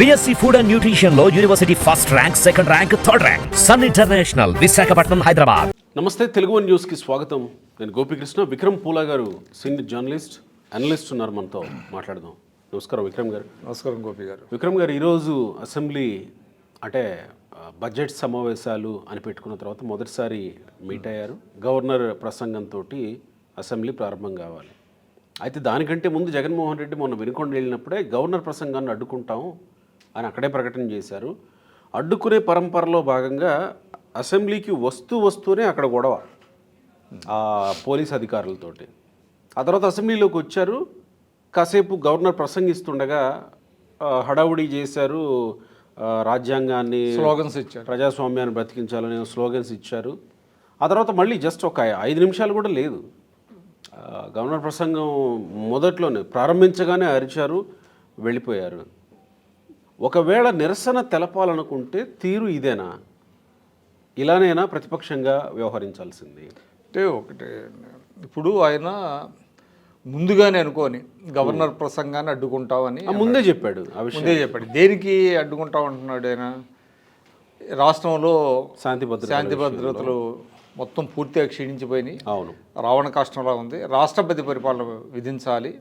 BSc Food and Nutrition లో university first rank, second rank, third rank. Sun International, Visakhapatnam, Hyderabad. నమస్తే, Telugu one న్యూస్కి స్వాగతం. నేను గోపికృష్ణ. విక్రమ్ పూలా గారు సీనియర్ జర్నలిస్ట్, అనలిస్ట్ ఉన్నారు, మనతో మాట్లాడదాం. నమస్కారం విక్రమ్ గారు. నమస్కారం గోపి గారు. విక్రమ్ గారు, ఈరోజు అసెంబ్లీ అంటే బడ్జెట్ సమావేశాలు అని పెట్టుకున్న తర్వాత మొదటిసారి మీట్ అయ్యారు. గవర్నర్ ప్రసంగంతో అసెంబ్లీ ప్రారంభం కావాలి. అయితే దానికంటే ముందు జగన్మోహన్ రెడ్డి మొన్న వినుకొండ వెళ్ళినప్పుడే గవర్నర్ ప్రసంగాన్ని అడ్డుకుంటాం అని అక్కడే ప్రకటన చేశారు. అడ్డుకునే పరంపరలో భాగంగా అసెంబ్లీకి వస్తూనే అక్కడ గొడవ ఆ పోలీస్ అధికారులతోటి. ఆ తర్వాత అసెంబ్లీలోకి వచ్చారు. కాసేపు గవర్నర్ ప్రసంగిస్తుండగా హడావుడి చేశారు. రాజ్యాంగాన్ని, స్లోగన్స్ ఇచ్చారు, ప్రజాస్వామ్యాన్ని బ్రతికించాలని స్లోగన్స్ ఇచ్చారు. ఆ తర్వాత మళ్ళీ జస్ట్ ఒక 5 నిమిషాలు కూడా లేదు, గవర్నర్ ప్రసంగం మొదట్లోనే ప్రారంభించగానే అరిచారు, వెళ్ళిపోయారు. ఒకవేళ నిరసన తెలపాలనుకుంటే తీరు ఇదేనా? ఇలానేనా ప్రతిపక్షంగా వ్యవహరించాల్సింది? అంటే ఒకటి, ఇప్పుడు ఆయన ముందుగానే అనుకోని గవర్నర్ ప్రసంగాన్ని అడ్డుకుంటామని ముందే చెప్పాడు. దేనికి అడ్డుకుంటాం అంటున్నాడు ఆయన? రాష్ట్రంలో శాంతి భద్రతలు మొత్తం పూర్తిగా క్షీణించిపోయినాయి. అవును, రావణ కష్టంలా ఉంది, రాష్ట్రపతి పరిపాలన విధించాలి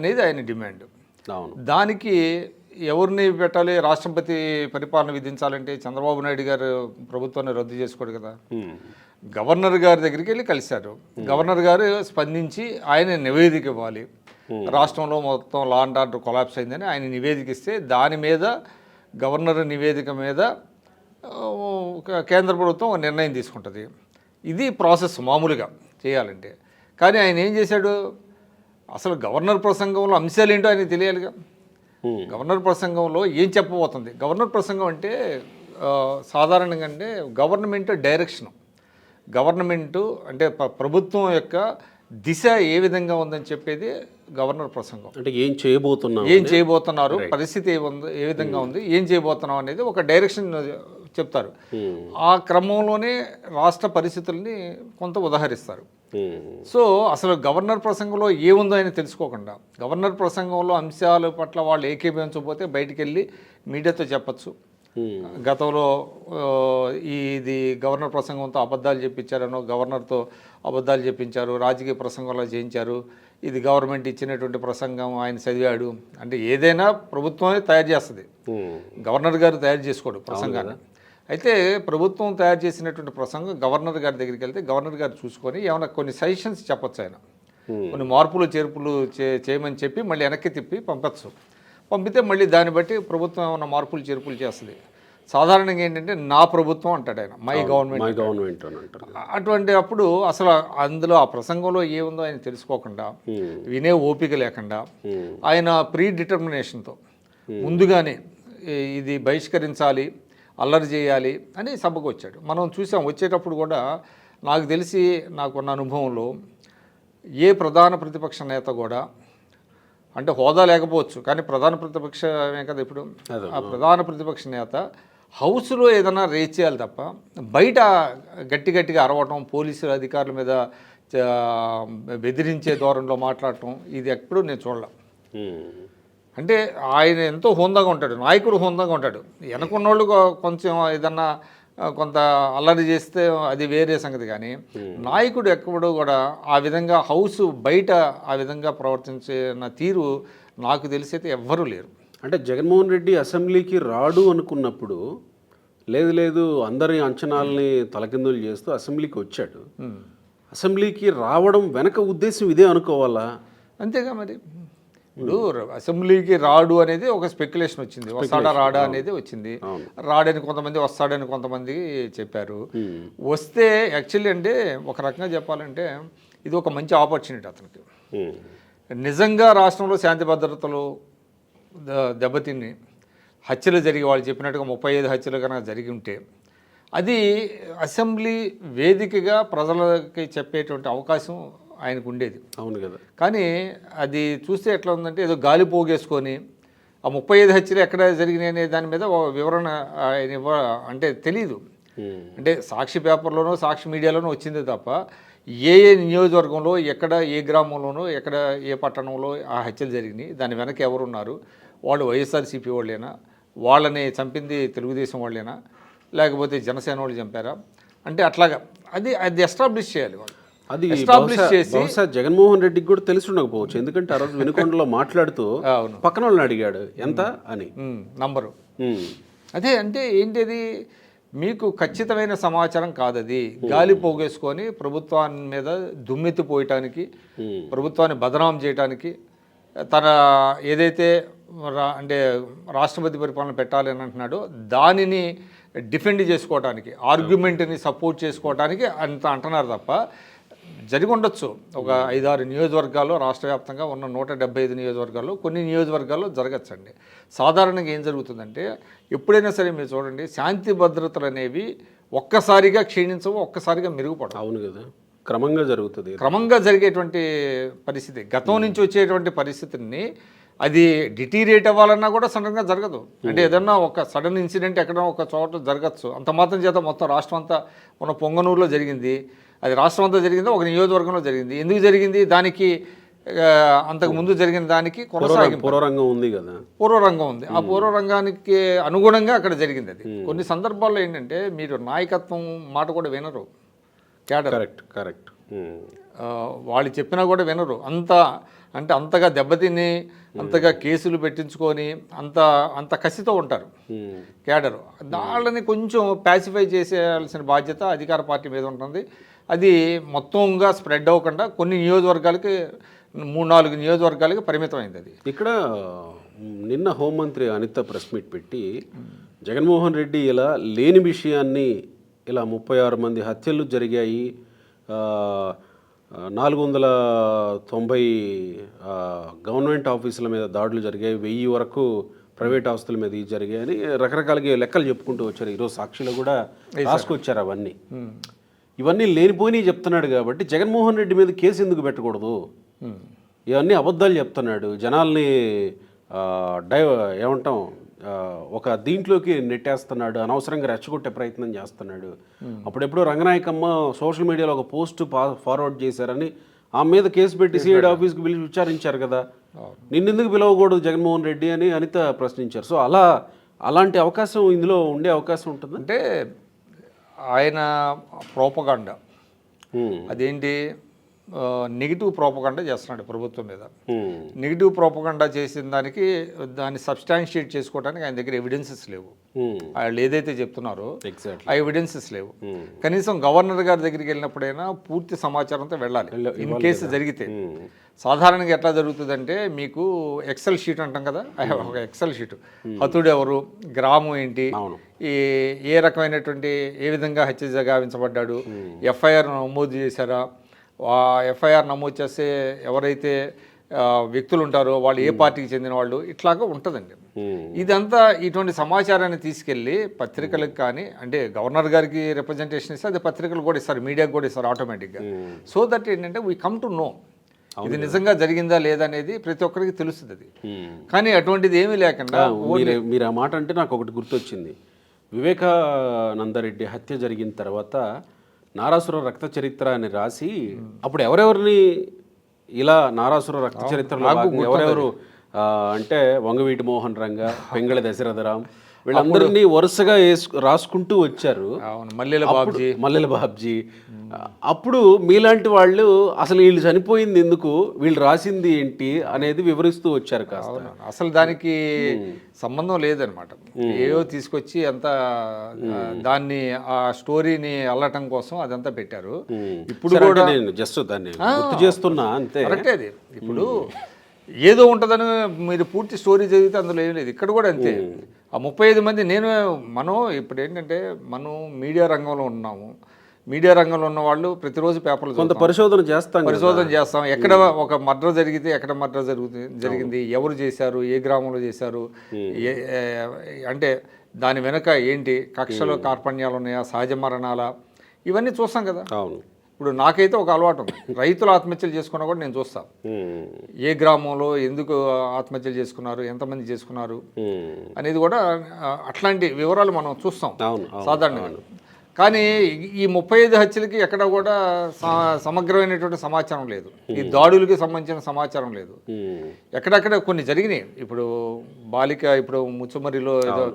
అనేది ఆయన డిమాండ్. అవును, దానికి ఎవరిని పెట్టాలి? రాష్ట్రపతి పరిపాలన విధించాలంటే చంద్రబాబు నాయుడు గారు ప్రభుత్వాన్ని రద్దు చేసుకోడు కదా. గవర్నర్ గారి దగ్గరికి వెళ్ళి కలిశారు. గవర్నర్ గారు స్పందించి ఆయన నివేదిక ఇవ్వాలి. రాష్ట్రంలో మొత్తం లా అండ్ ఆర్డర్ కొలాప్స్ అయిందని ఆయన నివేదిక ఇస్తే దాని మీద, గవర్నర్ నివేదిక మీద కేంద్ర ప్రభుత్వం నిర్ణయం తీసుకుంటుంది. ఇది ప్రాసెస్ మామూలుగా చేయాలంటే. కానీ ఆయన ఏం చేశాడు? అసలు గవర్నర్ ప్రసంగంలో అంశాలు ఏంటో ఆయనకు తెలియాలిగా. గవర్నర్ ప్రసంగంలో ఏం చెప్పబోతుంది? గవర్నర్ ప్రసంగం అంటే సాధారణంగా అంటే గవర్నమెంట్ డైరెక్షన్, గవర్నమెంటు అంటే ప్రభుత్వం యొక్క దిశ ఏ విధంగా ఉందని చెప్పేది గవర్నర్ ప్రసంగం. అంటే ఏం చేయబోతున్నారు, పరిస్థితి ఏ విధంగా ఉంది, ఏం చేయబోతున్నాం అనేది ఒక డైరెక్షన్ చెప్తారు. ఆ క్రమంలోనే రాష్ట్ర పరిస్థితుల్ని కొంత ఉదహరిస్తారు. సో అసలు గవర్నర్ ప్రసంగంలో ఏముందో ఆయన తెలుసుకోకుండా, గవర్నర్ ప్రసంగంలో అంశాల పట్ల వాళ్ళు ఏకీభవించకపోతే బయటికి వెళ్ళి మీడియాతో చెప్పచ్చు. గతంలో ఇది గవర్నర్ ప్రసంగంతో అబద్ధాలు చెప్పించారనో, గవర్నర్తో అబద్ధాలు చెప్పించారు, రాజకీయ ప్రసంగంలో చేయించారు, ఇది గవర్నమెంట్ ఇచ్చినటువంటి ప్రసంగం ఆయన చదివాడు అంటే ఏదైనా ప్రభుత్వమే తయారు చేస్తుంది, గవర్నర్ గారు తయారు చేసుకోడు ప్రసంగాన్ని. అయితే ప్రభుత్వం తయారు చేసినటువంటి ప్రసంగం గవర్నర్ గారి దగ్గరికి వెళ్తే గవర్నర్ గారు చూసుకొని ఏమైనా కొన్ని సజెషన్స్ చెప్పచ్చు, ఆయన కొన్ని మార్పులు చేర్పులు చేయమని చెప్పి మళ్ళీ వెనక్కి తిప్పి పంపితే మళ్ళీ దాన్ని బట్టి ప్రభుత్వం ఏమైనా మార్పులు చేర్పులు చేస్తుంది. సాధారణంగా ఏంటంటే నా ప్రభుత్వం అంటాడు ఆయన, మై గవర్నమెంట్. అటువంటి అప్పుడు అసలు అందులో ఆ ప్రసంగంలో ఏముందో ఆయన తెలుసుకోకుండా, వినే ఓపిక లేకుండా, ఆయన ప్రీ డిటర్మినేషన్తో ముందుగానే ఇది బహిష్కరించాలి, అల్లరి చేయాలి అని సభకు వచ్చాడు. మనం చూసాం. వచ్చేటప్పుడు కూడా నాకు తెలిసి, నాకున్న అనుభవంలో ఏ ప్రధాన ప్రతిపక్ష నేత కూడా, అంటే హోదా లేకపోవచ్చు కానీ ప్రధాన ప్రతిపక్షమే కదా ఇప్పుడు, ఆ ప్రధాన ప్రతిపక్ష నేత హౌస్లో ఏదైనా రేజ్ చేయాలి తప్ప బయట గట్టిగా అరవటం, పోలీసుల అధికారుల మీద బెదిరించే ధోరణిలో మాట్లాడటం ఇది ఎప్పుడూ నేను చూడలే. అంటే ఆయన ఎంతో హోందాగా ఉంటాడు, నాయకుడు హోందాగా ఉంటాడు. వెనకున్నోళ్ళు కొంచెం ఏదన్నా కొంత అల్లరి చేస్తే అది వేరే సంగతి, కానీ నాయకుడు ఎక్కడో కూడా ఆ విధంగా హౌస్ బయట ఆ విధంగా ప్రవర్తించిన తీరు నాకు తెలిసి అయితే ఎవ్వరూ లేరు. అంటే జగన్మోహన్ రెడ్డి అసెంబ్లీకి రాడు అనుకున్నప్పుడు లేదు అందరి అంచనాలని తలకిందులు చేస్తూ అసెంబ్లీకి వచ్చాడు. అసెంబ్లీకి రావడం వెనక ఉద్దేశం ఇదే అనుకోవాలా? అంతేగా మరి. ఇప్పుడు అసెంబ్లీకి రాడు అనేది ఒక స్పెక్యులేషన్ వచ్చింది, వస్తాడా రాడా అనేది వచ్చింది. రాడని కొంతమంది, వస్తాడని కొంతమంది చెప్పారు. వస్తే యాక్చువల్లీ అంటే ఒక రకంగా చెప్పాలంటే ఇది ఒక మంచి ఆపర్చునిటీ అతనికి. నిజంగా రాష్ట్రంలో శాంతి భద్రతలు దెబ్బతిని హత్యలు జరిగి, వాళ్ళు చెప్పినట్టుగా 35 హత్యలు కనుక జరిగి ఉంటే అది అసెంబ్లీ వేదికగా ప్రజలకి చెప్పేటువంటి అవకాశం ఆయనకు ఉండేది. అవును కదా. కానీ అది చూస్తే ఎట్లా ఉందంటే ఏదో గాలి పోగేసుకొని ఆ 35 హత్యలు ఎక్కడ జరిగినాయి అనే దాని మీద వివరణ ఆయన అంటే తెలీదు. అంటే సాక్షి పేపర్లోనో సాక్షి మీడియాలోనో వచ్చిందే తప్ప ఏ నియోజకవర్గంలో ఎక్కడ ఏ గ్రామంలోనో ఎక్కడ ఏ పట్టణంలో ఆ హత్యలు జరిగినాయి, దాని వెనక ఎవరున్నారు, వాళ్ళు వైఎస్ఆర్సీపీ వాళ్ళేనా, వాళ్ళని చంపింది తెలుగుదేశం వాళ్ళేనా లేకపోతే జనసేన వాళ్ళు చంపారా అంటే అట్లాగా అది ఎస్టాబ్లిష్ చేయాలి వాళ్ళు. అది ఎస్టాబ్లిష్ చేసి బహుశా జగన్మోహన్ రెడ్డికి కూడా తెలిసి ఉండకపోవచ్చు, ఎందుకంటే ఆ రోజు వెనుకొండలో మాట్లాడుతూ అవును. పక్కన వాళ్ళని అడిగాడు ఎంత అని. నంబరు ఉమ్. అదే అంటే ఏంటిది మీకు ఖచ్చితమైన సమాచారం కాదది, గాలి పోగేసుకొని ప్రభుత్వాన్ని మీద దుమ్మెత్తి పోయటానికి ప్రభుత్వాన్ని బదనాం చేయడానికి తన ఏదైతే అంటే రాష్ట్రపతి పరిపాలన పెట్టాలి అని అంటున్నాడో దానిని డిఫెండ్ చేసుకోవడానికి ఆర్గ్యుమెంట్ని సపోర్ట్ చేసుకోవడానికి అంత అంటున్నారు తప్ప జరిగి ఉండొచ్చు. ఒక 5-6 నియోజకవర్గాల్లో రాష్ట్ర వ్యాప్తంగా ఉన్న 175 నియోజకవర్గాల్లో కొన్ని నియోజకవర్గాల్లో జరగచ్చండి. సాధారణంగా ఏం జరుగుతుందంటే ఎప్పుడైనా సరే మీరు చూడండి శాంతి భద్రతలు అనేవి ఒక్కసారిగా క్షీణించవు, ఒక్కసారిగా మెరుగుపడవు. అవును కదా, క్రమంగా జరుగుతుంది. క్రమంగా జరిగేటువంటి పరిస్థితి, గతం నుంచి వచ్చేటువంటి పరిస్థితిని అది డిటీరియేట్ అవ్వాలన్నా కూడా సడన్గా జరగదు. అంటే ఏదన్నా ఒక సడన్ ఇన్సిడెంట్ ఎక్కడో ఒక చోట జరగచ్చు. అంత మాత్రం చేత మొత్తం రాష్ట్రం అంతా మన పొంగనూరులో జరిగింది, అది రాష్ట్రం అంతా జరిగింది, ఒక నియోజకవర్గంలో జరిగింది. ఎందుకు జరిగింది? దానికి అంతకు ముందు జరిగిన దానికి పూర్వరంగం ఉంది కదా, పూర్వరంగం ఉంది. ఆ పూర్వరంగానికి అనుగుణంగా అక్కడ జరిగింది. అది కొన్ని సందర్భాల్లో ఏంటంటే మీరు నాయకత్వం మాట కూడా వినరు, క్యాడర్ కరెక్ట్ వాళ్ళు చెప్పినా కూడా వినరు. అంటే అంతగా దెబ్బతిని అంతగా కేసులు పెట్టించుకొని అంత కసితో ఉంటారు క్యాడరు. వాళ్ళని కొంచెం ప్యాసిఫై చేసేయాల్సిన బాధ్యత అధికార పార్టీ మీద ఉంటుంది. అది మొత్తంగా స్ప్రెడ్ అవ్వకుండా కొన్ని నియోజకవర్గాలకి 3-4 నియోజకవర్గాలకి పరిమితమైంది. అది ఇక్కడ నిన్న హోంమంత్రి అనిత ప్రెస్ మీట్ పెట్టి జగన్మోహన్ రెడ్డి ఇలా లేని విషయాన్ని ఇలా 36 మంది హత్యలు జరిగాయి, 490 గవర్నమెంట్ ఆఫీసుల మీద దాడులు జరిగాయి, 1000 వరకు ప్రైవేట్ ఆస్తుల మీద ఇది జరిగాయని రకరకాలుగా లెక్కలు చెప్పుకుంటూ వచ్చారు. ఈరోజు సాక్షిలో కూడా రాసుకొచ్చారు అవన్నీ. ఇవన్నీ లేనిపోయినవి చెప్తున్నాడు కాబట్టి జగన్మోహన్ రెడ్డి మీద కేసు ఎందుకు పెట్టకూడదు? ఇవన్నీ అబద్ధాలు చెప్తున్నాడు, జనాల్ని ఏమంటాం ఒక దీంట్లోకి నెట్టేస్తున్నాడు, అనవసరంగా రెచ్చగొట్టే ప్రయత్నం చేస్తున్నాడు. అప్పుడెప్పుడు రంగనాయకమ్మ సోషల్ మీడియాలో ఒక పోస్ట్ ఫార్వర్డ్ చేశారని ఆమె మీద కేసు పెట్టి సిఐడి ఆఫీస్కి పిలిచి విచారించారు కదా, నిన్నెందుకు పిలవకూడదు జగన్మోహన్ రెడ్డి అని అనిత ప్రశ్నించారు. సో అలాంటి అవకాశం ఇందులో ఉండే అవకాశం ఉంటుంది. అంటే ఆయన ప్రోపగాండా అదేంటి నెగిటివ్ ప్రోపగండా చేస్తున్నాడు ప్రభుత్వం మీద. నెగిటివ్ ప్రోపగండా చేసిన దాన్ని సబ్స్టాన్షియేట్ చేసుకోవడానికి ఆయన దగ్గర ఎవిడెన్సెస్ లేవు. వాళ్ళు ఏదైతే చెప్తున్నారో ఆ ఎవిడెన్సెస్ లేవు. కనీసం గవర్నర్ గారి దగ్గరికి వెళ్ళినప్పుడైనా పూర్తి సమాచారంతో వెళ్ళాలి ఇన్ కేసు జరిగితే. సాధారణంగా ఎట్లా జరుగుతుందంటే మీకు ఎక్సెల్ షీట్ అంటాం కదా, ఒక ఎక్సెల్ షీట్ హతుడు ఎవరు, గ్రామం ఏంటి, ఏ రకమైనటువంటి ఏ విధంగా హత్య గావించబడ్డాడు, ఎఫ్ఐఆర్ నమోదు చేశారా, ఎఫ్ఐఆర్ నమోదు చేస్తే ఎవరైతే వ్యక్తులు ఉంటారో వాళ్ళు ఏ పార్టీకి చెందిన వాళ్ళు, ఇట్లాగా ఉంటుందండి. ఇదంతా ఇటువంటి సమాచారాన్ని తీసుకెళ్ళి పత్రికలకు కానీ, అంటే గవర్నర్ గారికి రిప్రజెంటేషన్ ఇస్తే అది పత్రికలు కూడా ఇస్తారు, మీడియాకు కూడా ఇస్తారు ఆటోమేటిక్గా. సో దట్ ఏంటంటే వీ కమ్ టు నో ఇది నిజంగా జరిగిందా లేదా అనేది ప్రతి ఒక్కరికి తెలుస్తుంది. అది కానీ అటువంటిది ఏమీ లేకుండా మీరు ఆ మాట అంటే నాకు ఒకటి గుర్తొచ్చింది. వివేకానందరెడ్డి హత్య జరిగిన తర్వాత నారాసుర రక్త చరిత్ర అని రాసి అప్పుడు ఎవరెవరిని ఇలా నారాసుర రక్త చరిత్రలో ఎవరెవరు అంటే వంగవీటి మోహన్ రంగ, పెంగళ దశరథరాం వీళ్ళందరినీ వరుసగా రాసుకుంటూ వచ్చారు. మల్లెల బాబ్జీ. అప్పుడు మీలాంటి వాళ్ళు అసలు వీళ్ళు చనిపోయింది ఎందుకు, వీళ్ళు రాసింది ఏంటి అనేది వివరిస్తూ వచ్చారు. అసలు దానికి సంబంధం లేదనమాట. ఏవో తీసుకొచ్చి అంతా దాన్ని ఆ స్టోరీని అల్లటం కోసం అదంతా పెట్టారు. ఇప్పుడు కూడా నేను జస్ట్ దాన్ని గుర్తు చేస్తున్నా అంతే. కరెక్టే అది. ఇప్పుడు ఏదో ఉంటుందని మీరు పూర్తి స్టోరీ చదివితే అందులో ఏం లేదు. ఇక్కడ కూడా అంతే. ఆ 35 మంది మనం ఇప్పుడు ఏంటంటే మనం మీడియా రంగంలో ఉన్నాము. మీడియా రంగంలో ఉన్న వాళ్ళు ప్రతిరోజు పేపర్లు కొంత పరిశోధన చేస్తాం. ఎక్కడ ఒక మర్డర్ జరిగితే ఎక్కడ మర్డర్ జరిగింది, ఎవరు చేశారు, ఏ గ్రామంలో చేశారు, అంటే దాని వెనక ఏంటి, కక్షలో కార్పణ్యాలు ఉన్నాయా, సహజ మరణాలా, ఇవన్నీ చూస్తాం కదా. ఇప్పుడు నాకైతే ఒక అలవాటు ఉంది, రైతులు ఆత్మహత్యలు చేసుకున్నా కూడా నేను చూస్తాను. ఏ గ్రామంలో ఎందుకు ఆత్మహత్యలు చేసుకున్నారు, ఎంతమంది చేసుకున్నారు అనేది కూడా అట్లాంటి వివరాలు మనం చూస్తాం సాధారణంగా. కానీ ఈ 35 హత్యలకి ఎక్కడ కూడా సమగ్రమైనటువంటి సమాచారం లేదు. ఈ దాడులకి సంబంధించిన సమాచారం లేదు. ఎక్కడెక్కడ కొన్ని జరిగినాయి. ఇప్పుడు బాలిక ఇప్పుడు ముచ్చమరిలో ఏదో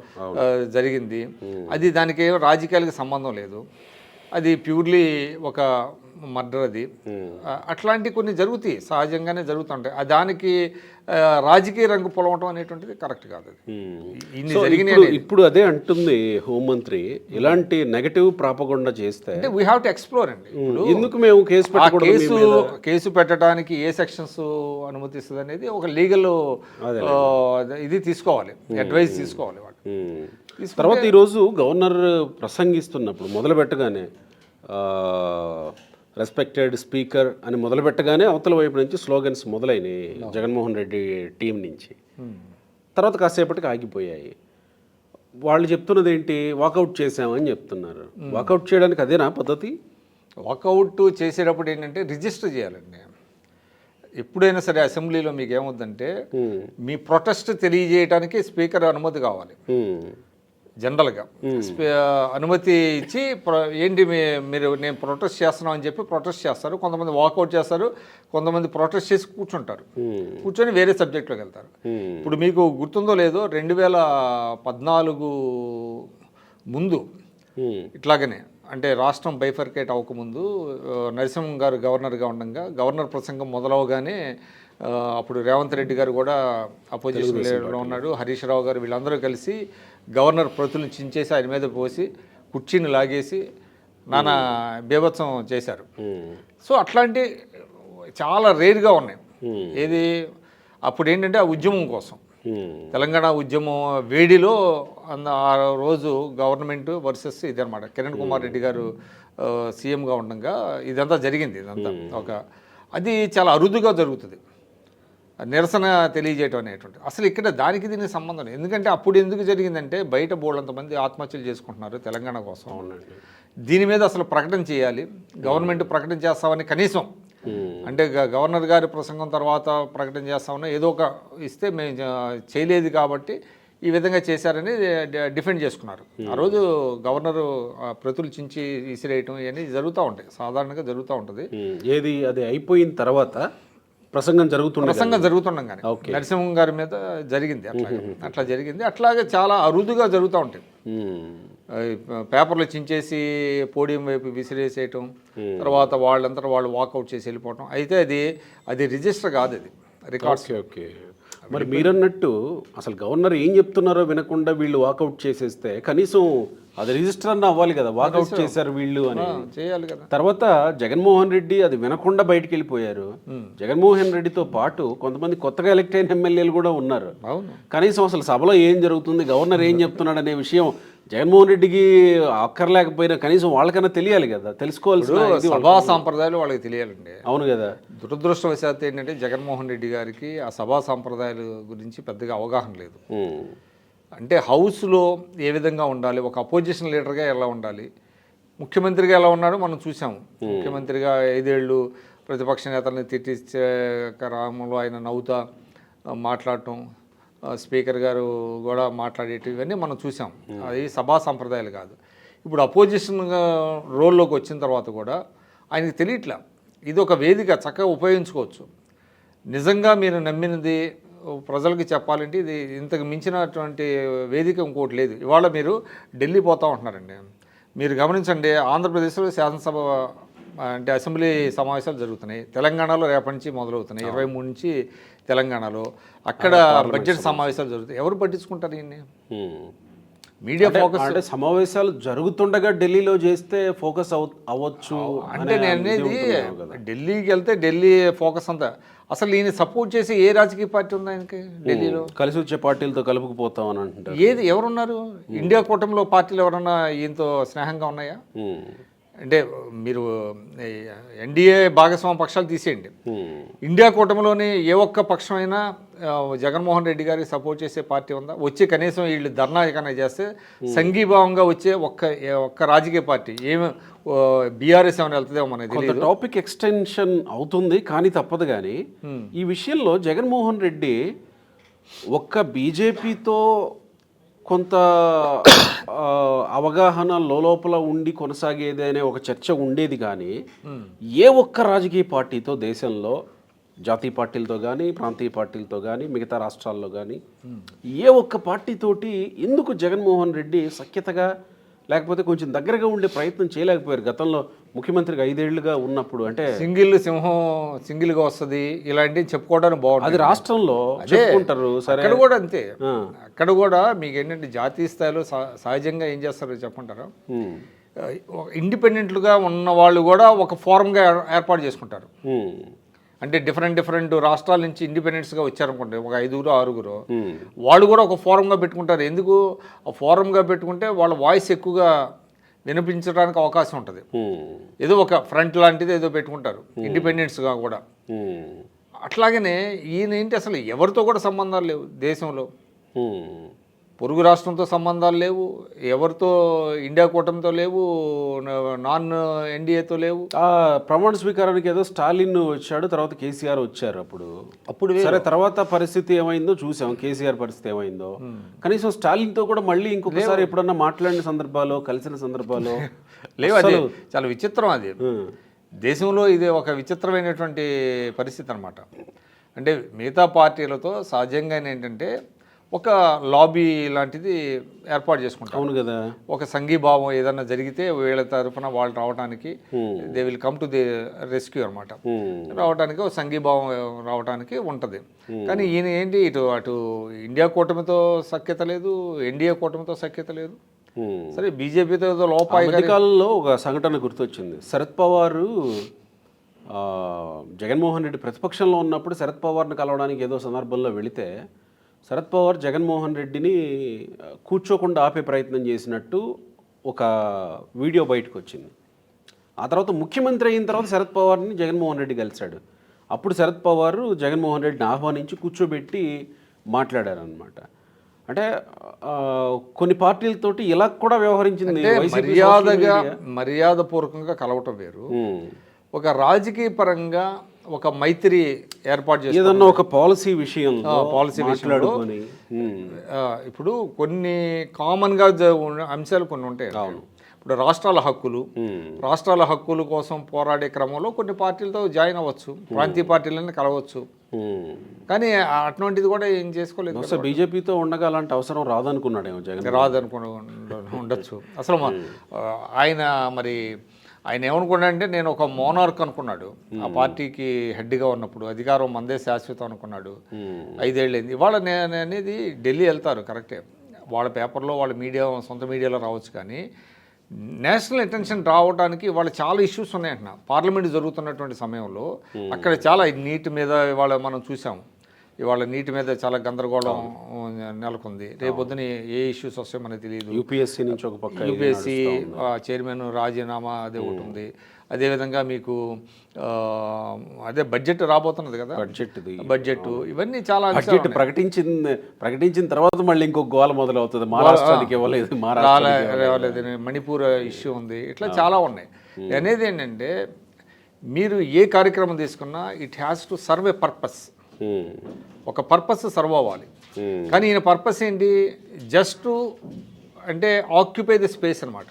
జరిగింది, అది దానికి ఏమో రాజకీయాలకి సంబంధం లేదు, అది ప్యూర్లీ ఒక మర్డర్ అది. అట్లాంటి కొన్ని జరుగుతాయి, సహజంగానే జరుగుతుంటాయి. దానికి రాజకీయ రంగు పొలవటం అనేటువంటిది కరెక్ట్ కాదు. అది ఇన్ని జరిగినాయి. ఇప్పుడు అదే అంటుంది హోంమంత్రి, ఇలాంటి నెగటివ్ ప్రాపగండా చేస్తే అంటే వీ హ్యావ్ టు ఎక్స్ప్లోర్ అండి. ఎందుకు మేము కేసు పెట్టడానికి ఏ సెక్షన్స్ అనుమతిస్తుంది అనేది ఒక లీగల్ ఇది తీసుకోవాలి, అడ్వైస్ తీసుకోవాలి వాళ్ళు. తర్వాత ఈరోజు గవర్నర్ ప్రసంగిస్తున్నప్పుడు మొదలు పెట్టగానే రెస్పెక్టెడ్ స్పీకర్ అని మొదలు పెట్టగానే అవతల వైపు నుంచి స్లోగన్స్ మొదలైనవి జగన్మోహన్ రెడ్డి టీం నుంచి. తర్వాత కాసేపటికి ఆగిపోయాయి. వాళ్ళు చెప్తున్నది ఏంటి, వాకౌట్ చేసామని చెప్తున్నారు. వాకౌట్ చేయడానికి అదేనా పద్ధతి? వాకౌట్ చేసేటప్పుడు ఏంటంటే రిజిస్టర్ చేయాలండి. ఎప్పుడైనా సరే అసెంబ్లీలో మీకు ఏమవుద్దంటే మీ ప్రొటెస్ట్ తెలియజేయడానికి స్పీకర్ అనుమతి కావాలి. జనరల్గా అనుమతి ఇచ్చి ఏంటి మీరు నేను ప్రొటెస్ట్ చేస్తున్నాం అని చెప్పి ప్రొటెస్ట్ చేస్తారు. కొంతమంది వాకౌట్ చేస్తారు, కొంతమంది ప్రొటెస్ట్ చేసి కూర్చుంటారు, కూర్చొని వేరే సబ్జెక్ట్లోకి వెళ్తారు. ఇప్పుడు మీకు గుర్తుందో లేదో 2014 ముందు ఇట్లాగనే, అంటే రాష్ట్రం బైఫర్కేట్ అవ్వకముందు నరసింహన్ గారు గవర్నర్గా ఉండగా గవర్నర్ ప్రసంగం మొదలవగానే అప్పుడు రేవంత్ రెడ్డి గారు కూడా అపోజిషన్ లీడర్లో ఉన్నాడు, హరీష్ రావు గారు, వీళ్ళందరూ కలిసి గవర్నర్ ప్రతులను చించేసి ఆయన మీద పోసి కుర్చీని లాగేసి నానా బీభత్సం చేశారు. సో అట్లాంటి చాలా రేర్గా ఉన్నాయి. ఏది అప్పుడు ఏంటంటే ఆ ఉద్యమం కోసం, తెలంగాణ ఉద్యమం వేడిలో ఆ రోజు గవర్నమెంట్ వర్సెస్ ఇదనమాట. కిరణ్ కుమార్ రెడ్డి గారు సీఎంగా ఉండగా ఇదంతా జరిగింది. ఇదంతా అది చాలా అరుదుగా జరుగుతుంది, నిరసన తెలియజేయటం అనేటువంటి. అసలు ఇక్కడ దానికి దీనికి సంబంధం లేదు. ఎందుకంటే అప్పుడు ఎందుకు జరిగిందంటే బయట బోళ్ళంతమంది ఆత్మహత్యలు చేసుకుంటున్నారు తెలంగాణ కోసం. దీని మీద అసలు ప్రకటన చేయాలి, గవర్నమెంట్ ప్రకటన చేస్తామని కనీసం, అంటే గవర్నర్ గారి ప్రసంగం తర్వాత ప్రకటన చేస్తామని ఏదో ఒక ఇస్తే మేము చేయలేదు కాబట్టి ఈ విధంగా చేశారని డిఫెండ్ చేసుకున్నారు. ఆ రోజు గవర్నరు ప్రతులు చించి విసిరేయటం ఇవన్నీ జరుగుతూ ఉంటాయి, సాధారణంగా జరుగుతూ ఉంటుంది. ఏది అది అయిపోయిన తర్వాత ప్రసంగం జరుగుతుండగానే నరసింహన్ గారి మీద జరిగింది. అట్లా జరిగింది. అట్లాగే చాలా అరుదుగా జరుగుతూ ఉంటాయి. పేపర్లు చించేసి పోడియం వైపు విసిరేసేయటం, తర్వాత వాళ్ళంతా వాళ్ళు వాకౌట్ చేసి వెళ్ళిపోవటం. అయితే అది రిజిస్టర్ కాదు, అది రికార్డ్స్. ఓకే. మరి మీరన్నట్టు అసలు గవర్నర్ ఏం చెప్తున్నారో వినకుండా వీళ్ళు వాకౌట్ చేసేస్తే కనీసం అది రిజిస్టర్ అన్న అవ్వాలి కదా, వాకౌట్ చేశారు వీళ్ళు అని చేయాలి కదా. తర్వాత జగన్మోహన్ రెడ్డి అది వినకుండా బయటికి వెళ్ళిపోయారు. జగన్మోహన్ రెడ్డితో పాటు కొంతమంది కొత్తగా ఎలక్ట్ అయిన ఎమ్మెల్యేలు కూడా ఉన్నారు. కనీసం అసలు సభలో ఏం జరుగుతుంది, గవర్నర్ ఏం చెప్తున్నాడు అనే విషయం జగన్మోహన్ రెడ్డికి అక్కర్లేకపోయినా కనీసం వాళ్ళకన్నా తెలియాలి కదా, తెలుసుకోవాల్సిన సభా సాంప్రదాయాలు వాళ్ళకి తెలియాలండి. అవును కదా. దురదృష్టవశాత్తు ఏంటంటే జగన్మోహన్ రెడ్డి గారికి ఆ సభా సాంప్రదాయాల గురించి పెద్దగా అవగాహన లేదు. అంటే హౌస్లో ఏ విధంగా ఉండాలి, ఒక అపోజిషన్ లీడర్గా ఎలా ఉండాలి, ముఖ్యమంత్రిగా ఎలా ఉన్నాడో మనం చూసాము. ముఖ్యమంత్రిగా 5 ఏళ్ళు ప్రతిపక్ష నేతల్ని తిట్టించే క్రమంలో ఆయన నవ్వుతా మాట్లాడటం, స్పీకర్ గారు కూడా మాట్లాడేటివి, ఇవన్నీ మనం చూసాం. అది సభా సంప్రదాయాలు కాదు. ఇప్పుడు అపోజిషన్ రోల్లోకి వచ్చిన తర్వాత కూడా ఆయనకి తెలియట్లా ఇది ఒక వేదిక, చక్కగా ఉపయోగించుకోవచ్చు. నిజంగా మీరు నమ్మినది ప్రజలకు చెప్పాలంటే ఇది ఇంతకు మించినటువంటి వేదిక ఇంకోటి లేదు. ఇవాళ మీరు ఢిల్లీ పోతూ ఉంటున్నారండి, మీరు గమనించండి, ఆంధ్రప్రదేశ్లో శాసనసభ అంటే అసెంబ్లీ సమావేశాలు జరుగుతున్నాయి, తెలంగాణలో రేపటి నుంచి మొదలవుతున్నాయి, 23 నుంచి తెలంగాణలో, అక్కడ బడ్జెట్ సమావేశాలు జరుగుతాయి. ఎవరు పట్టించుకుంటారు ఈయన్ని? మీడియా ఫోకస్ అంటే సమావేశాలు జరుగుతుండగా ఢిల్లీలో చేస్తే ఫోకస్ అవ్వచ్చు అంటే నేను అనేది, ఢిల్లీకి వెళ్తే ఢిల్లీ ఫోకస్ అంతా. అసలు ఈయన సపోర్ట్ చేసి ఏ రాజకీయ పార్టీ ఉంది ఆయనకి ఢిల్లీలో? కలిసి వచ్చే పార్టీలతో కలుపుకుపోతాం అని అంటారు. ఎవరున్నారు ఇండియా కూటమిలో పార్టీలు ఎవరన్నా ఈయనతో స్నేహంగా ఉన్నాయా? అంటే మీరు ఎన్డీఏ భాగస్వామ్య పక్షాలు తీసేయండి, ఇండియా కూటమిలోని ఏ ఒక్క పక్షమైనా జగన్మోహన్ రెడ్డి గారికి సపోర్ట్ చేసే పార్టీ ఉందా? వచ్చి కనీసం వీళ్ళు ధర్నా ఏమైనా చేస్తే సంఘీభావంగా వచ్చే ఒక్క రాజకీయ పార్టీ ఏమి బీఆర్ఎస్ ఏమైనా వెళ్తుందేమో మనకి తెలియదు. టాపిక్ ఎక్స్టెన్షన్ అవుతుంది కానీ తప్పదు. కానీ ఈ విషయంలో జగన్మోహన్ రెడ్డి ఒక్క బీజేపీతో కొంత అవగాహన లోపల ఉండి కొనసాగేది అనే ఒక చర్చ ఉండేది. కానీ ఏ ఒక్క రాజకీయ పార్టీతో దేశంలో జాతీయ పార్టీలతో కానీ ప్రాంతీయ పార్టీలతో కానీ మిగతా రాష్ట్రాల్లో కానీ ఏ ఒక్క పార్టీతోటి ఎందుకు జగన్మోహన్ రెడ్డి సఖ్యతగా లేకపోతే కొంచెం దగ్గరగా ఉండే ప్రయత్నం చేయలేకపోయారు గతంలో ముఖ్యమంత్రిగా 5 ఏళ్లుగా ఉన్నప్పుడు? అంటే సింహం సింగిల్గా వస్తుంది ఇలాంటివి చెప్పుకోవడానికి బాగుంటుంది. అది రాష్ట్రంలో చెప్పుకుంటారు సరే. అక్కడ కూడా అంతే. అక్కడ కూడా మీకు ఏంటంటే జాతీయ స్థాయిలో సహజంగా ఏం చేస్తారో చెప్పుకుంటారు, ఇండిపెండెంట్లుగా ఉన్న వాళ్ళు కూడా ఒక ఫోరంగా ఏర్పాటు చేసుకుంటారు. అంటే డిఫరెంట్ రాష్ట్రాల నుంచి ఇండిపెండెంట్స్గా వచ్చారనుకోండి, ఒక 5-6 వాళ్ళు కూడా ఒక ఫోరంగా పెట్టుకుంటారు. ఎందుకు ఆ ఫోరంగా పెట్టుకుంటే వాళ్ళ వాయిస్ ఎక్కువగా వినిపించడానికి అవకాశం ఉంటుంది. ఏదో ఒక ఫ్రంట్ లాంటిది ఏదో పెట్టుకుంటారు ఇండిపెండెంట్స్గా కూడా. అట్లాగనే ఈయన ఏంటి అసలు ఎవరితో కూడా సంబంధాలు లేవు దేశంలో. పొరుగు రాష్ట్రంతో సంబంధాలు లేవు, ఎవరితో ఇండియా కూటమితో లేవు, నాన్ ఎన్డీఏతో లేవు. ప్రమాణ స్వీకారానికి ఏదో స్టాలిన్ వచ్చాడు, తర్వాత కేసీఆర్ వచ్చారు. అప్పుడు సరే తర్వాత పరిస్థితి ఏమైందో చూసాం, కేసీఆర్ పరిస్థితి ఏమైందో. కనీసం స్టాలిన్తో కూడా మళ్ళీ ఇంకొకసారి ఎప్పుడన్నా మాట్లాడిన సందర్భాలు, కలిసిన సందర్భాలు లేవు. అది చాలా విచిత్రం. అది దేశంలో ఇది ఒక విచిత్రమైనటువంటి పరిస్థితి అనమాట. అంటే మిగతా పార్టీలతో సహజంగా ఏంటంటే ఒక లాబీ లాంటిది ఏర్పాటు చేసుకుంటాం. అవును కదా. ఒక సంఘీభావం ఏదన్నా జరిగితే వీళ్ళ తరఫున వాళ్ళు రావడానికి they will come to the rescue అనమాట. రావడానికి ఒక సంఘీభావం రావడానికి ఉంటుంది. కానీ ఈయన ఏంటి అటు ఇండియా కూటమితో సఖ్యత లేదు, ఎన్డీఏ కూటమితో సఖ్యత లేదు. సరే బీజేపీతో లోపాయి కాలంలో ఒక సంఘటన గుర్తొచ్చింది. శరద్ పవార్ జగన్మోహన్ రెడ్డి ప్రతిపక్షంలో ఉన్నప్పుడు శరద్ పవార్ని కలవడానికి ఏదో సందర్భంలో వెళితే శరద్ పవార్ జగన్మోహన్ రెడ్డిని కూర్చోకుండా ఆపే ప్రయత్నం చేసినట్టు ఒక వీడియో బయటకు వచ్చింది. ఆ తర్వాత ముఖ్యమంత్రి అయిన తర్వాత శరద్ పవార్ని జగన్మోహన్ రెడ్డి కలిశాడు. అప్పుడు శరద్ పవార్ జగన్మోహన్ రెడ్డిని ఆహ్వానించి కూర్చోబెట్టి మాట్లాడారనమాట. అంటే కొన్ని పార్టీలతోటి ఇలా కూడా వ్యవహరించింది. మర్యాదపూర్వకంగా కలవటం వేరు, ఒక రాజకీయ పరంగా ఒక మైత్రి ఏర్పాటు చేసి ఏదన్నా ఒక పాలసీ విషయంలో ఇప్పుడు కొన్ని కామన్గా అంశాలు కొన్ని ఉంటాయి. అవును. ఇప్పుడు రాష్ట్రాల హక్కుల కోసం పోరాడే క్రమంలో కొన్ని పార్టీలతో జాయిన్ అవ్వచ్చు, ప్రాంతీయ పార్టీలన్నీ కలవచ్చు. కానీ అటువంటిది కూడా ఏం చేసుకోలేదు. బీజేపీతో ఉండగా అలాంటి అవసరం రాదనుకున్నాడేమో జగన్. ఉండొచ్చు. అసలు ఆయన ఏమనుకున్నాడంటే నేను ఒక మోనార్క్ అనుకున్నాడు. ఆ పార్టీకి హెడ్గా ఉన్నప్పుడు అధికారం మందే శాశ్వతం అనుకున్నాడు. 5 ఏళ్ళైంది. ఇవాళ నేను అనేది ఢిల్లీ వెళ్తారు కరెక్టే, వాళ్ళ పేపర్లో వాళ్ళ మీడియా సొంత మీడియాలో రావచ్చు. కానీ నేషనల్ అటెన్షన్ రావడానికి వాళ్ళ చాలా ఇష్యూస్ ఉన్నాయంటున్నా. పార్లమెంట్ జరుగుతున్నటువంటి సమయంలో అక్కడ చాలా నీటి మీద ఇవాళ మనం చూసాము. ఇవాళ నీటి మీద చాలా గందరగోళం నెలకొంది. రేపొద్దున ఏ ఇష్యూస్ వస్తాయో మనకు తెలియదు. యూపీఎస్సీ నుంచి ఒక పక్క యూపీఎస్సీ చైర్మన్ రాజీనామా అదే ఒకటి ఉంది. అదేవిధంగా మీకు అదే బడ్జెట్ రాబోతున్నది కదా, బడ్జెట్ ఇవన్నీ చాలా ప్రకటించిన తర్వాత మళ్ళీ ఇంకొక గోల మొదలవుతుంది. మహారాష్ట్రానికి ఇవ్వలేదు, మణిపూర్ ఇష్యూ ఉంది, ఇట్లా చాలా ఉన్నాయి. అనేది ఏంటంటే మీరు ఏ కార్యక్రమం తీసుకున్నా it has to serve A purpose. ఒక పర్పస్ సర్వ్ అవ్వాలి. కానీ ఈయన పర్పస్ ఏంటి, జస్ట్ అంటే ఆక్యుపై ది స్పేస్ అనమాట.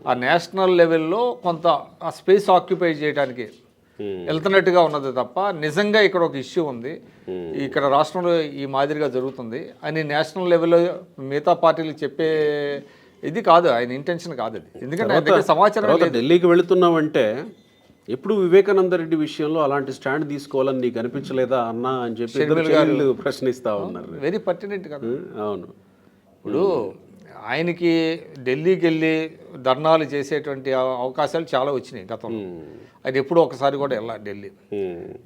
ఆ నేషనల్ లెవెల్లో కొంత ఆ స్పేస్ ఆక్యుపై చేయడానికి వెళ్తున్నట్టుగా ఉన్నది తప్ప నిజంగా ఇక్కడ ఒక ఇష్యూ ఉంది, ఇక్కడ రాష్ట్రంలో ఈ మాదిరిగా జరుగుతుంది అని నేషనల్ లెవెల్లో మిగతా పార్టీలు చెప్పే ఇది కాదు, ఆయన ఇంటెన్షన్ కాదు అది. ఎందుకంటే సమాచారం ఢిల్లీకి వెళుతున్నామంటే ఎప్పుడు వివేకానంద రెడ్డి విషయంలో అలాంటి స్టాండ్ తీసుకోవాలని నీకు అనిపించలేదా అన్నా అని చెప్పి ప్రశ్నిస్తా ఉన్నారు. వెరీ పర్టినెంట్ కదా. అవును. ఇప్పుడు ఆయనకి ఢిల్లీకి వెళ్ళి ధర్నాలు చేసేటువంటి అవకాశాలు చాలా వచ్చినాయి గతంలో. అది ఎప్పుడో ఒకసారి కూడా వెళ్ళాలి ఢిల్లీ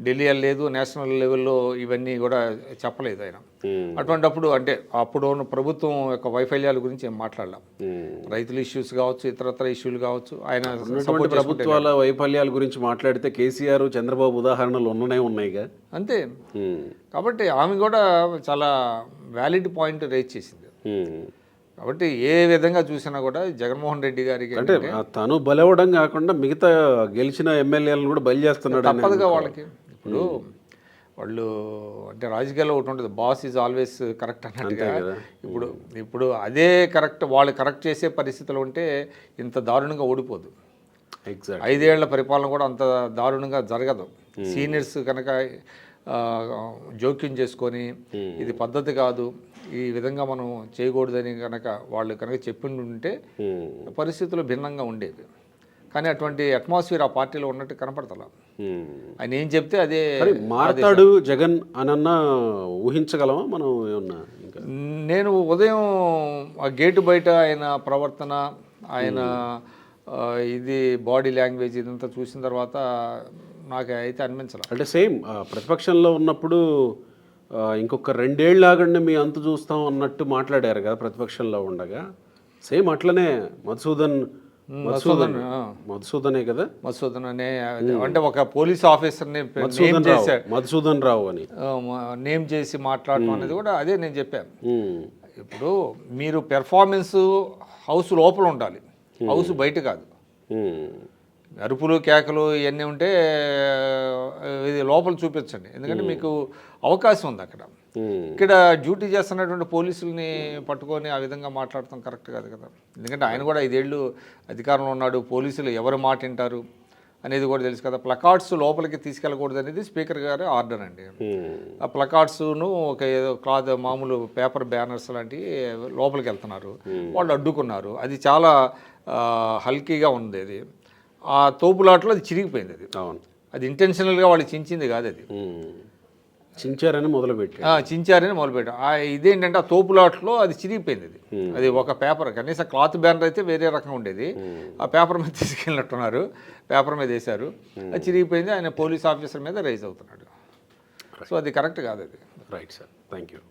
వెళ్ళలేదు, నేషనల్ లెవెల్లో ఇవన్నీ కూడా చెప్పలేదు ఆయన. అటువంటిప్పుడు అంటే అప్పుడు ఉన్న ప్రభుత్వం యొక్క వైఫల్యాల గురించి ఏం మాట్లాడలేం. రైతుల ఇష్యూస్ కావచ్చు, ఇతరత్ర ఇష్యూలు కావచ్చు, ఆయన ప్రభుత్వాల వైఫల్యాల గురించి మాట్లాడితే కేసీఆర్, చంద్రబాబు ఉదాహరణలు ఉన్నాయిగా. అంతే. కాబట్టి ఆమె కూడా చాలా వ్యాలిడ్ పాయింట్ రేజ్ చేసింది. కాబట్టి ఏ విధంగా చూసినా కూడా జగన్మోహన్ రెడ్డి గారికి అంటే తను బలవడం కాకుండా మిగతా గెలిచిన ఎమ్మెల్యేలను కూడా బలి చేస్తున్నాడు. తప్పదుగా వాళ్ళకి. ఇప్పుడు వాళ్ళు అంటే రాజకీయాల్లో ఒకటి ఉంటుంది, బాస్ ఈజ్ ఆల్వేస్ కరెక్ట్ అన్నట్టుగా. ఇప్పుడు అదే కరెక్ట్, వాళ్ళు కరెక్ట్ చేసే పరిస్థితులు ఉంటే ఇంత దారుణంగా ఓడిపోదు. ఎగ్జాక్ట్ 5 ఏళ్ల పరిపాలన కూడా అంత దారుణంగా జరగదు. సీనియర్స్ కనుక జోక్యం చేసుకొని ఇది పద్ధతి కాదు, ఈ విధంగా మనం చేయకూడదని కనుక వాళ్ళు కనుక చెప్పి ఉంటే పరిస్థితులు భిన్నంగా ఉండేవి. కానీ అటువంటి అట్మాస్ఫియర్ ఆ పార్టీలో ఉన్నట్టు కనపడతలా. ఆయన ఏం చెప్తే అదే మారతాడు జగన్ అనన్నా ఊహించగలమా మనం ఏమన్నా? ఇంకా నేను ఉదయం ఆ గేటు బయట ఆయన ప్రవర్తన, ఆయన ఇది బాడీ లాంగ్వేజ్ ఇదంతా చూసిన తర్వాత నాకు అయితే అనిపించాలి. అంటే సేమ్ ప్రతిపక్షంలో ఉన్నప్పుడు ఇంకొక 2 ఏళ్ళు ఆగండి మీ అంతు చూస్తాం అన్నట్టు మాట్లాడారు కదా ప్రతిపక్షంలో ఉండగా. సేమ్ అట్లనే మధుసూదనే కదా, మధుసూదన్ అనే అంటే ఒక పోలీస్ ఆఫీసర్ని మధుసూదన్ రావు అని నేమ్ చేసి మాట్లాడటం అనేది కూడా అదే నేను చెప్పాను. ఇప్పుడు మీరు పెర్ఫార్మెన్స్ హౌస్ లోపల ఉండాలి, హౌస్ బయట కాదు. అరుపులు కేకలు ఇవన్నీ ఉంటే ఇది లోపల చూపించండి, ఎందుకంటే మీకు అవకాశం ఉంది అక్కడ. ఇక్కడ డ్యూటీ చేస్తున్నటువంటి పోలీసుల్ని పట్టుకొని ఆ విధంగా మాట్లాడటం కరెక్ట్ కాదు కదా. ఎందుకంటే ఆయన కూడా 5 ఏళ్ళు అధికారంలో ఉన్నాడు, పోలీసులు ఎవరు మాట వింటారు అనేది కూడా తెలుసు కదా. ప్లకార్డ్స్ లోపలికి తీసుకెళ్ళకూడదు అనేది స్పీకర్ గారి ఆర్డర్ అండి. ఆ ప్లకార్డ్స్ను ఒక ఏదో క్లాత్ మామూలు పేపర్ బ్యానర్స్ లాంటివి లోపలికి వెళ్తున్నారు, వాళ్ళు అడ్డుకున్నారు. అది చాలా హల్కీగా ఉంది. అది ఆ తోపులాట్లో అది చిరిగిపోయింది. అది అవును, అది ఇంటెన్షనల్గా వాళ్ళు చించింది కాదు, అది చించారని మొదలుపెట్టి చించారని మొదలుపెట్టారు. ఇదేంటంటే ఆ తోపులాట్లో అది చిరిగిపోయింది. అది ఒక పేపర్, కనీసం క్లాత్ బ్యానర్ అయితే వేరే రకంగా ఉండేది, ఆ పేపర్ మీద తీసుకెళ్ళినట్టున్నారు, పేపర్ మీద వేశారు, అది చిరిగిపోయింది. ఆయన పోలీస్ ఆఫీసర్ మీద రైజ్ అవుతున్నాడు. సో అది కరెక్ట్ కాదు అది. Right sir, thank you.